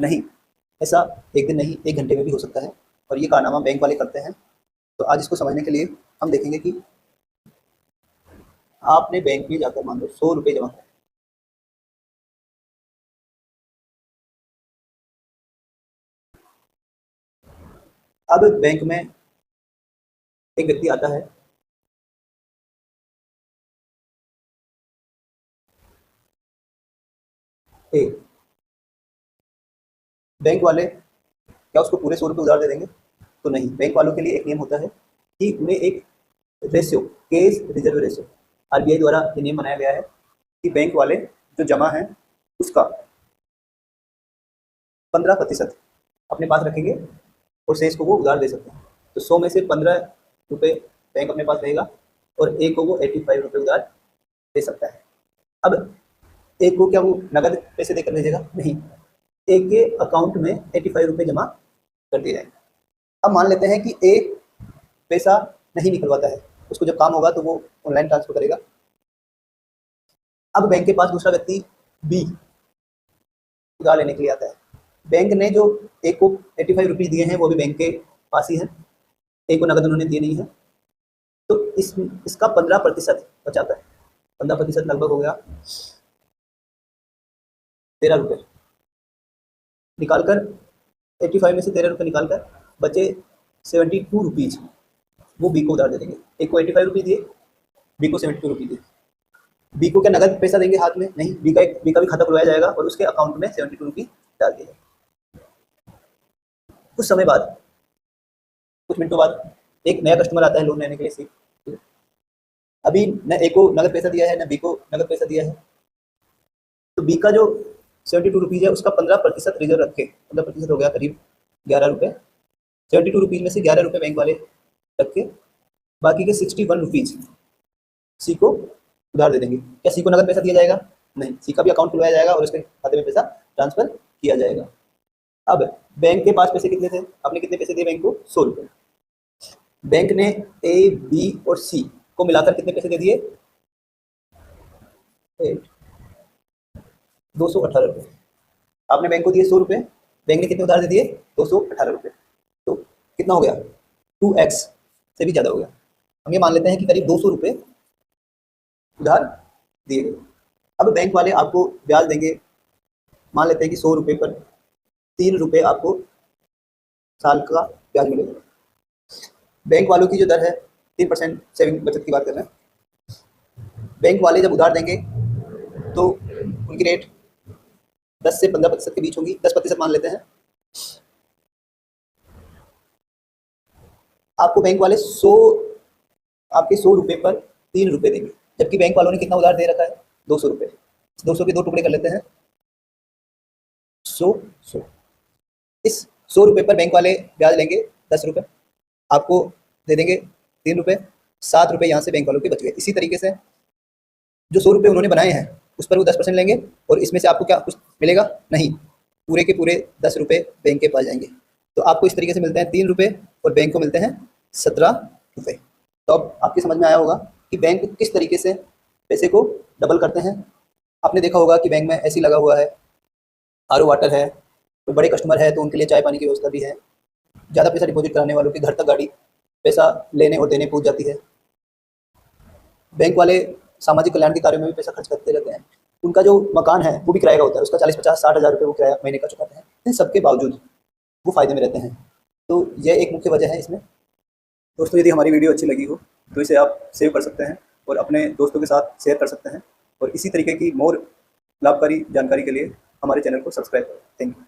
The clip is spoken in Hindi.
नहीं, ऐसा एक दिन नहीं, 1 घंटे में भी हो सकता है और ये कारनामा बैंक वाले करते हैं। तो आज इसको समझने के लिए हम देखेंगे कि आपने बैंक में जाकर मान लो 100 रुपये जमा करें। अब बैंक में एक व्यक्ति आता है, ए, बैंक वाले क्या उसको पूरे 100 रुपये उधार दे देंगे? तो नहीं, बैंक वालों के लिए एक नियम होता है कि उन्हें एक ratio, case reserve ratio, RBI द्वारा ये नियम बनाया गया है कि बैंक वाले जो जमा है उसका 15% अपने पास रखेंगे और शेष को वो उधार दे सकते हैं। तो 100 में से 15 रुपये बैंक अपने पास रहेगा और एक को वो 85 रुपये उधार दे सकता है। अब एक को क्या वो नगद पैसे देकर भेजेगा? नहीं, एक के अकाउंट में 85 रुपये जमा कर दिए जाएंगे। अब मान लेते हैं कि एक पैसा नहीं निकलवाता है, उसको जब काम होगा तो वो ऑनलाइन ट्रांसफर करेगा। अब बैंक के पास दूसरा व्यक्ति बी उधार लेने के लिए आता है। बैंक ने जो एक को 85 रुपये दिए हैं वो भी बैंक के पास ही है, एक को नगद उन्होंने दिए नहीं है, तो इसका 15% बचाता है। 15% लगभग हो गया 13 रुपये। निकालकर 85 में से 13 रुपये निकालकर बचे 72 रुपीज़ वो बी को उधार दे देंगे। एक को 85 रुपये दिए, बी को 72 रुपये दिए। बी को क्या नगद पैसा देंगे हाथ में? नहीं, बी का भी खाता खुलवाया जाएगा और उसके अकाउंट में 72 रुपये डाल दिए। कुछ समय बाद, कुछ मिनटों बाद एक नया कस्टमर आता है लोन लेने के लिए। अभी न एक को नगद पैसा दिया है न बी को नगद पैसा दिया है, तो बी का जो 72 रुपीज़ है उसका 15% रिजर्व रखे, 15% हो गया करीब 11 रुपये। 72 रुपीज़ में से 11 रुपये बैंक वाले रख के बाकी के 61 रुपीज़ सी को उधार दे देंगे। क्या सी को नगद पैसा दिया जाएगा? नहीं, सी का भी अकाउंट खुलवाया जाएगा और उसके खाते में पैसा ट्रांसफर किया जाएगा। अब बैंक के पास पैसे कितने थे? आपने कितने पैसे दिए बैंक को? 100 रुपये। बैंक ने ए, बी और सी को मिलाकर कितने पैसे दे दिए? 218 रुपये। आपने बैंक को दिए 100 रुपये, बैंक ने कितने उधार दे दिए? 218 रुपये। तो कितना हो गया? 2x से भी ज़्यादा हो गया। हम ये मान लेते हैं कि करीब 200 रुपये उधार दिए गए। अब बैंक वाले आपको ब्याज देंगे, मान लेते हैं कि 100 रुपये पर 3 रुपये आपको साल का ब्याज मिलेगा। बैंक वालों की जो दर है 3% सेविंग बचत की बात कर रहे हैं। बैंक वाले जब उधार देंगे तो उनकी रेट 10 से 15% के बीच होंगी, 10% मान लेते हैं। आपको बैंक वाले आपके 100 रुपये पर 3 रुपये देंगे, जबकि बैंक वालों ने कितना उधार दे रखा है? 200 रुपये। 200 के 2 टुकड़े कर लेते हैं, 100। इस 100 रुपये पर बैंक वाले ब्याज लेंगे 10 रुपये, आपको दे देंगे 3 रुपये, 7 रुपये यहाँ से बैंक वालों के बच गए। इसी तरीके से जो 100 रुपये उन्होंने बनाए हैं उस पर वो 10% लेंगे और इसमें से आपको क्या कुछ मिलेगा? नहीं, पूरे के पूरे 10 रुपये बैंक के पास जाएंगे। तो आपको इस तरीके से मिलते हैं 3 रुपये और बैंक को मिलते हैं 17 रुपये। तो अब आपकी समझ में आया होगा कि बैंक किस तरीके से पैसे को डबल करते हैं। आपने देखा होगा कि बैंक में ऐसी लगा हुआ है, आरओ वाटर है, तो बड़े कस्टमर है तो उनके लिए चाय पानी की व्यवस्था भी है। ज़्यादा पैसा डिपॉजिट कराने वालों के घर तक गाड़ी पैसा लेने और देने पहुंच जाती है। बैंक वाले सामाजिक कल्याण के कार्यों में भी पैसा खर्च करते रहते हैं। उनका जो मकान है वो भी किराए का होता है, उसका 40-50-60 हज़ार रुपये वो किराया महीने का चुकाते हैं। इन सबके बावजूद वो फ़ायदे में रहते हैं। तो यह एक मुख्य वजह है इसमें। दोस्तों, यदि हमारी वीडियो अच्छी लगी हो तो इसे आप सेव कर सकते हैं और अपने दोस्तों के साथ शेयर कर सकते हैं। और इसी तरीके की मोर लाभकारी जानकारी के लिए हमारे चैनल को सब्सक्राइब करें। Thank you.